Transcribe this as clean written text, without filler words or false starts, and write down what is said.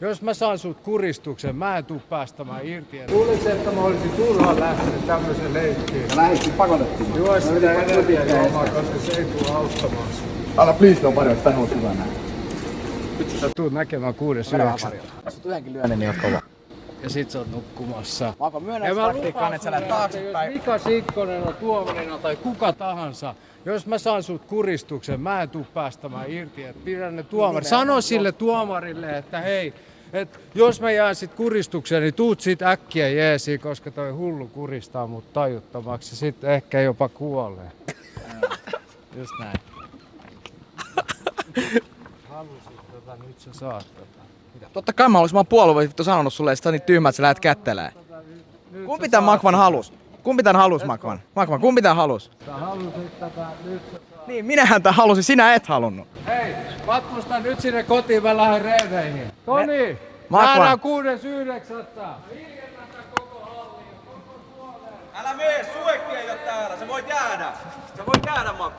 Jos mä saan sut kuristuksen, mä en tuu päästämään irti. Luulisin, että mä olisin turhaan lähtenyt tämmöisen leikkiin. Ja lähdettiin pakotettiin. Juo sitä energiajuomaa, koska se ei tule auttamaan sua. Anna please no paljon, tää on hyvä näin. Sä tuut näkemään 6.9. Asut yhdenkin lyönnin, niin oot kova. Ja sit sä oot nukkumassa. Mä myönnän taktiikkaan, että sä lähdet taaksepäin. Mika Sikkonena, tuomarina tai kuka tahansa. Jos mä saan sut kuristuksen, mä en tuu päästämään irti. Et pidä ne tuomari. Sano sille tuomarille, että hei, et jos mä jään sit kuristukseen, niin tuut sit äkkiä jeesiin, koska toi hullu kuristaa mut tajuttomaksi. Sit ehkä jopa kuolee. Just näin. Halusit nyt sä saat tätä. Totta kai mä olisin puolueet sanonut sulle, että sä oot niin tyhmä, että sä lähdet kättelemään. Kumpi tän Makvan halus? Kumpi tän halus, Makvan? Makvan, kumpi tän halus? Sä halusit tätä, nyt sä saat. Niin, minähän tän halusin, sinä et halunnut. Hei, matkusta nyt sinne kotiin, mä lähden reiveihin. Toni, Makvan. nähdään 6.9. Älä mene, Suekki ei oo täällä, sä voit jäädä. Sä voit jäädä, Makku.